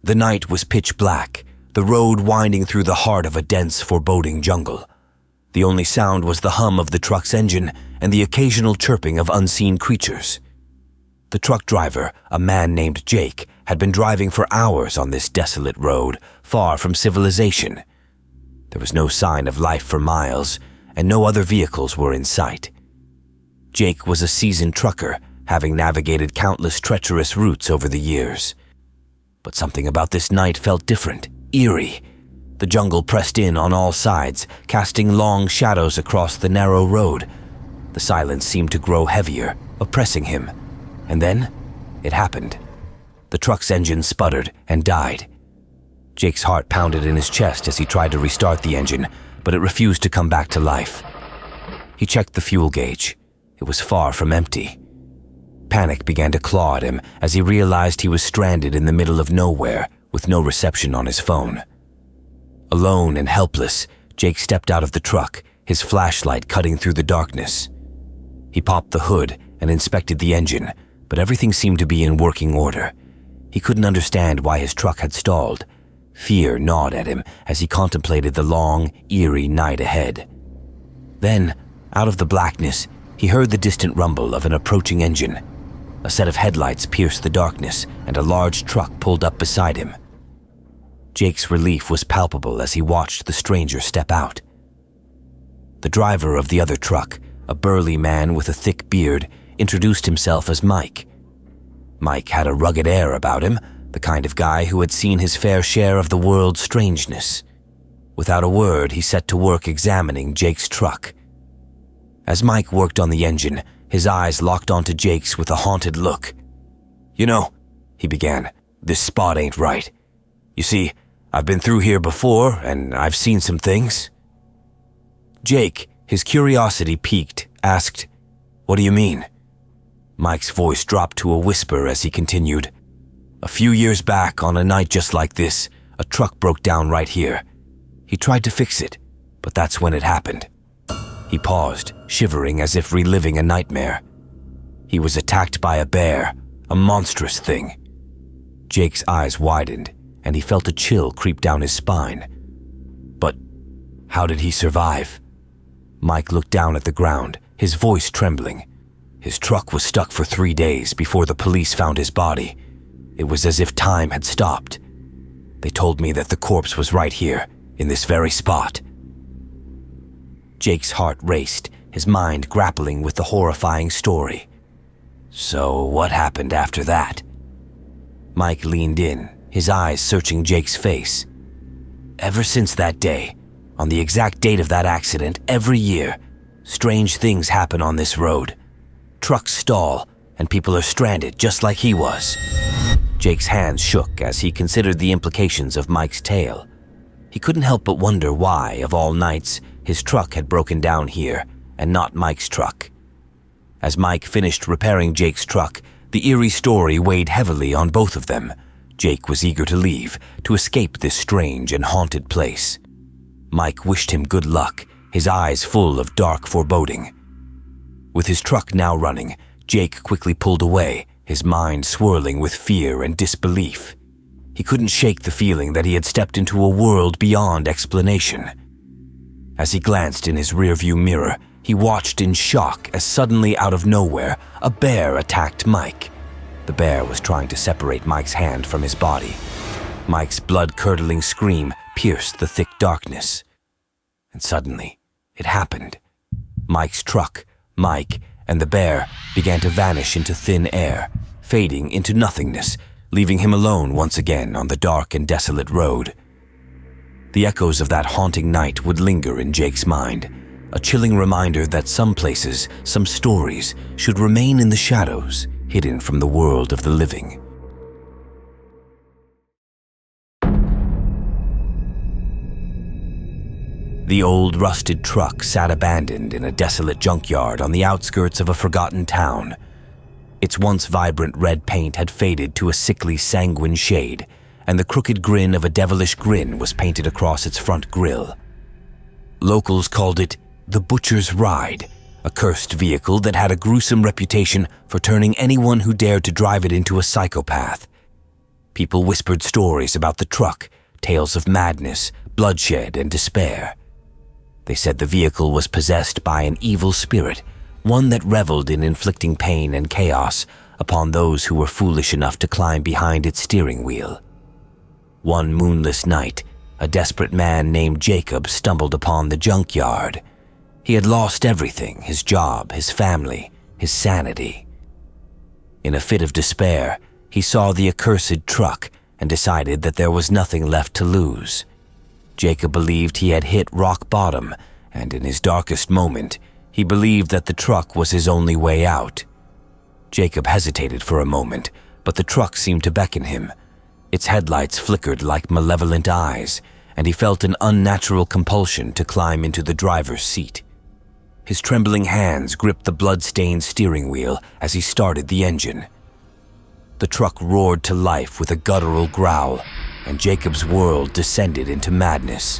The night was pitch black, the road winding through the heart of a dense, foreboding jungle. The only sound was the hum of the truck's engine and the occasional chirping of unseen creatures. The truck driver, a man named Jake, had been driving for hours on this desolate road, far from civilization. There was no sign of life for miles, and no other vehicles were in sight. Jake was a seasoned trucker, having navigated countless treacherous routes over the years. But something about this night felt different, eerie. The jungle pressed in on all sides, casting long shadows across the narrow road. The silence seemed to grow heavier, oppressing him. And then, it happened. The truck's engine sputtered and died. Jake's heart pounded in his chest as he tried to restart the engine, but it refused to come back to life. He checked the fuel gauge. It was far from empty. Panic began to claw at him as he realized he was stranded in the middle of nowhere with no reception on his phone. Alone and helpless, Jake stepped out of the truck, his flashlight cutting through the darkness. He popped the hood and inspected the engine, but everything seemed to be in working order. He couldn't understand why his truck had stalled. Fear gnawed at him as he contemplated the long, eerie night ahead. Then, out of the blackness, he heard the distant rumble of an approaching engine. A set of headlights pierced the darkness, and a large truck pulled up beside him. Jake's relief was palpable as he watched the stranger step out. The driver of the other truck, a burly man with a thick beard, introduced himself as Mike. Mike had a rugged air about him, the kind of guy who had seen his fair share of the world's strangeness. Without a word, he set to work examining Jake's truck. As Mike worked on the engine, his eyes locked onto Jake's with a haunted look. "You know," he began, "this spot ain't right. You see, I've been through here before, and I've seen some things." Jake, his curiosity piqued, asked, "What do you mean?" Mike's voice dropped to a whisper as he continued, "A few years back, on a night just like this, a truck broke down right here. He tried to fix it, but that's when it happened." He paused, shivering as if reliving a nightmare. He was attacked by a bear, a monstrous thing. Jake's eyes widened, and he felt a chill creep down his spine. But how did he survive? Mike looked down at the ground, his voice trembling. His truck was stuck for 3 days before the police found his body. It was as if time had stopped. They told me that the corpse was right here, in this very spot. Jake's heart raced, his mind grappling with the horrifying story. "So what happened after that?" Mike leaned in, his eyes searching Jake's face. "Ever since that day, on the exact date of that accident, every year, strange things happen on this road. Trucks stall, and people are stranded just like he was." Jake's hands shook as he considered the implications of Mike's tale. He couldn't help but wonder why, of all nights, his truck had broken down here, and not Mike's truck. As Mike finished repairing Jake's truck, the eerie story weighed heavily on both of them. Jake was eager to leave, to escape this strange and haunted place. Mike wished him good luck, his eyes full of dark foreboding. With his truck now running, Jake quickly pulled away, his mind swirling with fear and disbelief. He couldn't shake the feeling that he had stepped into a world beyond explanation. As he glanced in his rearview mirror, he watched in shock as suddenly out of nowhere, a bear attacked Mike. The bear was trying to separate Mike's hand from his body. Mike's blood-curdling scream pierced the thick darkness. And suddenly, it happened. Mike's truck, Mike, and the bear began to vanish into thin air, fading into nothingness, leaving him alone once again on the dark and desolate road. The echoes of that haunting night would linger in Jake's mind, a chilling reminder that some places, some stories, should remain in the shadows, hidden from the world of the living. The old rusted truck sat abandoned in a desolate junkyard on the outskirts of a forgotten town. Its once vibrant red paint had faded to a sickly sanguine shade, and the crooked grin of a devilish grin was painted across its front grille. Locals called it the Butcher's Ride, a cursed vehicle that had a gruesome reputation for turning anyone who dared to drive it into a psychopath. People whispered stories about the truck, tales of madness, bloodshed, and despair. They said the vehicle was possessed by an evil spirit, one that reveled in inflicting pain and chaos upon those who were foolish enough to climb behind its steering wheel. One moonless night, a desperate man named Jacob stumbled upon the junkyard. He had lost everything: his job, his family, his sanity. In a fit of despair, he saw the accursed truck and decided that there was nothing left to lose. Jacob believed he had hit rock bottom, and in his darkest moment, he believed that the truck was his only way out. Jacob hesitated for a moment, but the truck seemed to beckon him. Its headlights flickered like malevolent eyes, and he felt an unnatural compulsion to climb into the driver's seat. His trembling hands gripped the blood-stained steering wheel as he started the engine. The truck roared to life with a guttural growl, and Jacob's world descended into madness.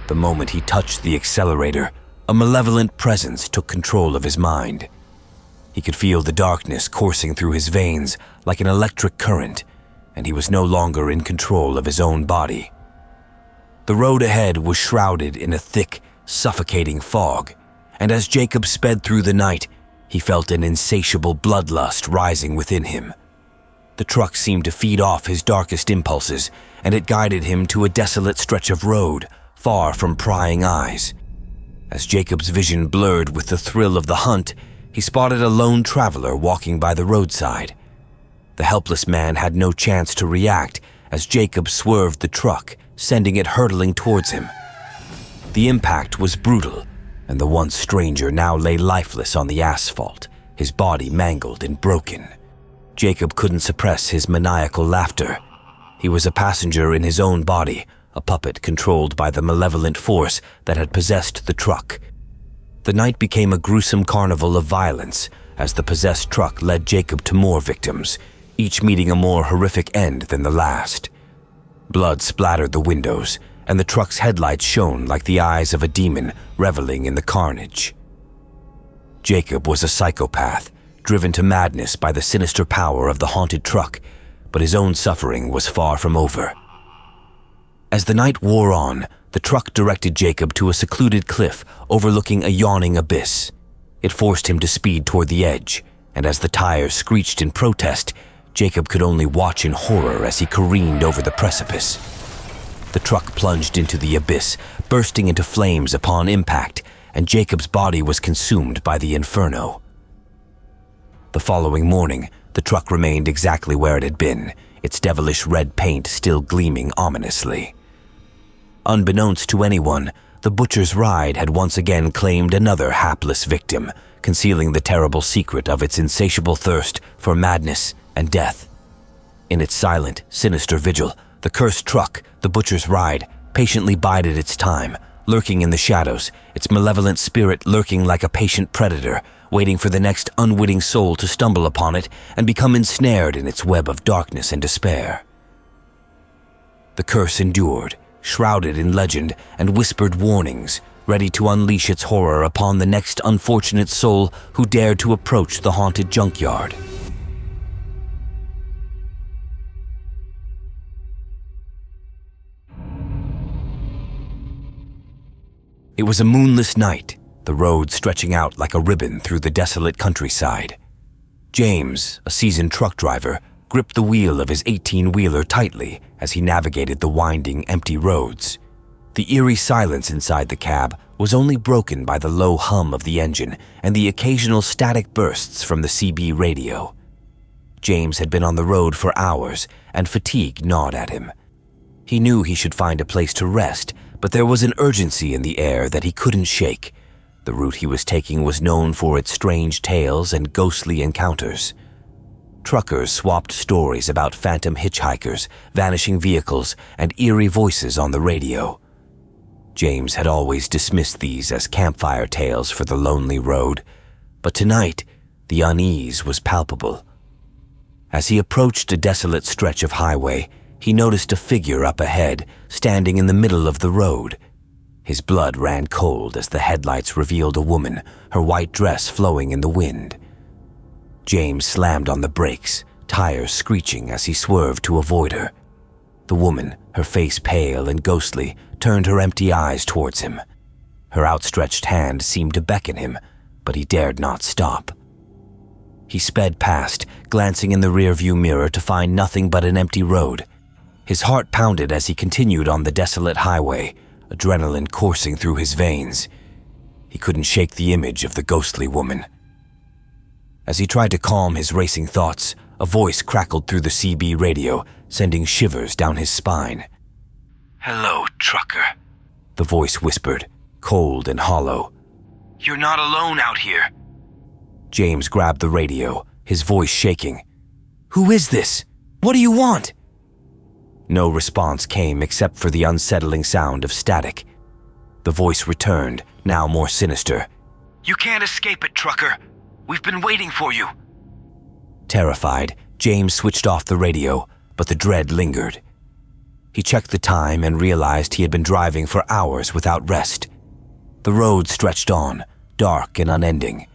The moment he touched the accelerator, a malevolent presence took control of his mind. He could feel the darkness coursing through his veins like an electric current, and he was no longer in control of his own body. The road ahead was shrouded in a thick, suffocating fog, and as Jacob sped through the night, he felt an insatiable bloodlust rising within him. The truck seemed to feed off his darkest impulses, and it guided him to a desolate stretch of road, far from prying eyes. As Jacob's vision blurred with the thrill of the hunt, he spotted a lone traveler walking by the roadside. The helpless man had no chance to react as Jacob swerved the truck, sending it hurtling towards him. The impact was brutal, and the once stranger now lay lifeless on the asphalt, his body mangled and broken. Jacob couldn't suppress his maniacal laughter. He was a passenger in his own body, a puppet controlled by the malevolent force that had possessed the truck. The night became a gruesome carnival of violence as the possessed truck led Jacob to more victims, each meeting a more horrific end than the last. Blood splattered the windows, and the truck's headlights shone like the eyes of a demon reveling in the carnage. Jacob was a psychopath, driven to madness by the sinister power of the haunted truck, but his own suffering was far from over. As the night wore on, the truck directed Jacob to a secluded cliff overlooking a yawning abyss. It forced him to speed toward the edge, and as the tires screeched in protest, Jacob could only watch in horror as he careened over the precipice. The truck plunged into the abyss, bursting into flames upon impact, and Jacob's body was consumed by the inferno. The following morning, the truck remained exactly where it had been, its devilish red paint still gleaming ominously. Unbeknownst to anyone, the butcher's ride had once again claimed another hapless victim, concealing the terrible secret of its insatiable thirst for madness and death. In its silent, sinister vigil, the cursed truck, the butcher's ride, patiently bided its time, lurking in the shadows, its malevolent spirit lurking like a patient predator, waiting for the next unwitting soul to stumble upon it and become ensnared in its web of darkness and despair. The curse endured, shrouded in legend and whispered warnings, ready to unleash its horror upon the next unfortunate soul who dared to approach the haunted junkyard. It was a moonless night, the road stretching out like a ribbon through the desolate countryside. James, a seasoned truck driver, gripped the wheel of his 18-wheeler tightly as he navigated the winding, empty roads. The eerie silence inside the cab was only broken by the low hum of the engine and the occasional static bursts from the CB radio. James had been on the road for hours, and fatigue gnawed at him. He knew he should find a place to rest, but there was an urgency in the air that he couldn't shake. The route he was taking was known for its strange tales and ghostly encounters. Truckers swapped stories about phantom hitchhikers, vanishing vehicles, and eerie voices on the radio. James had always dismissed these as campfire tales for the lonely road, but tonight the unease was palpable. As he approached a desolate stretch of highway, he noticed a figure up ahead, standing in the middle of the road. His blood ran cold as the headlights revealed a woman, her white dress flowing in the wind. James slammed on the brakes, tires screeching as he swerved to avoid her. The woman, her face pale and ghostly, turned her empty eyes towards him. Her outstretched hand seemed to beckon him, but he dared not stop. He sped past, glancing in the rearview mirror to find nothing but an empty road. His heart pounded as he continued on the desolate highway, adrenaline coursing through his veins. He couldn't shake the image of the ghostly woman. As he tried to calm his racing thoughts, a voice crackled through the CB radio, sending shivers down his spine. "Hello, trucker," the voice whispered, cold and hollow. "You're not alone out here." James grabbed the radio, his voice shaking. "Who is this? What do you want?" No response came except for the unsettling sound of static. The voice returned, now more sinister. "You can't escape it, trucker. We've been waiting for you." Terrified, James switched off the radio, but the dread lingered. He checked the time and realized he had been driving for hours without rest. The road stretched on, dark and unending.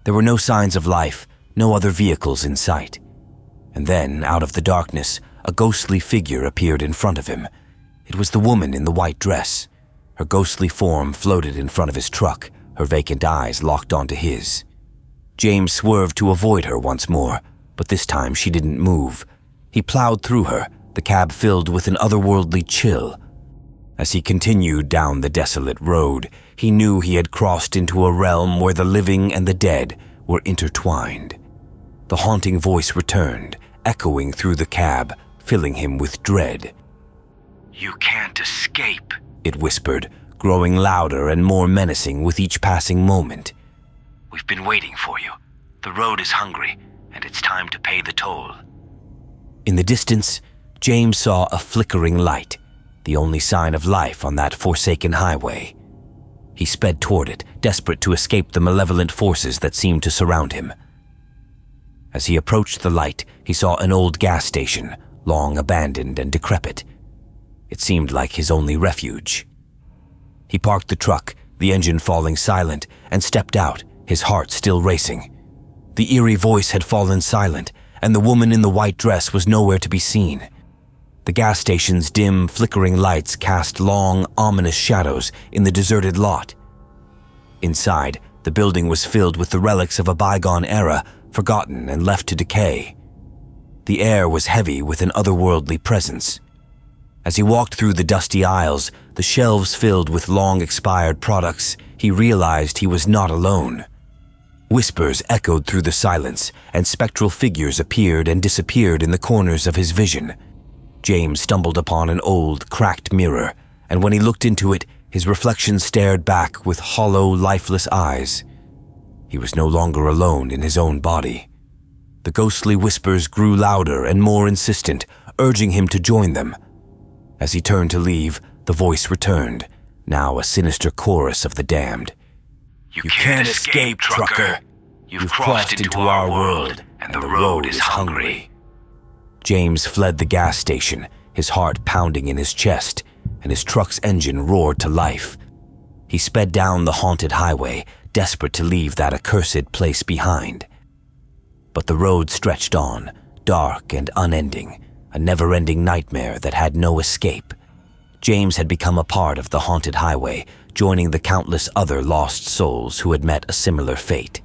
There were no signs of life, no other vehicles in sight. And then, out of the darkness, a ghostly figure appeared in front of him. It was the woman in the white dress. Her ghostly form floated in front of his truck, her vacant eyes locked onto his. James swerved to avoid her once more, but this time she didn't move. He plowed through her, the cab filled with an otherworldly chill. As he continued down the desolate road, he knew he had crossed into a realm where the living and the dead were intertwined. The haunting voice returned, echoing through the cab, filling him with dread. "You can't escape," it whispered, growing louder and more menacing with each passing moment. "We've been waiting for you. The road is hungry, and it's time to pay the toll." In the distance, James saw a flickering light, the only sign of life on that forsaken highway. He sped toward it, desperate to escape the malevolent forces that seemed to surround him. As he approached the light, he saw an old gas station, long abandoned and decrepit. It seemed like his only refuge. He parked the truck, the engine falling silent, and stepped out, his heart still racing. The eerie voice had fallen silent, and the woman in the white dress was nowhere to be seen. The gas station's dim, flickering lights cast long, ominous shadows in the deserted lot. Inside, the building was filled with the relics of a bygone era, forgotten and left to decay. The air was heavy with an otherworldly presence. As he walked through the dusty aisles, the shelves filled with long-expired products, he realized he was not alone. Whispers echoed through the silence, and spectral figures appeared and disappeared in the corners of his vision. James stumbled upon an old, cracked mirror, and when he looked into it, his reflection stared back with hollow, lifeless eyes. He was no longer alone in his own body. The ghostly whispers grew louder and more insistent, urging him to join them. As he turned to leave, the voice returned, now a sinister chorus of the damned. "You can't escape, trucker. You've crossed into our world, and the road is hungry." James fled the gas station, his heart pounding in his chest, and his truck's engine roared to life. He sped down the haunted highway, desperate to leave that accursed place behind. But the road stretched on, dark and unending, a never-ending nightmare that had no escape. James had become a part of the haunted highway, joining the countless other lost souls who had met a similar fate.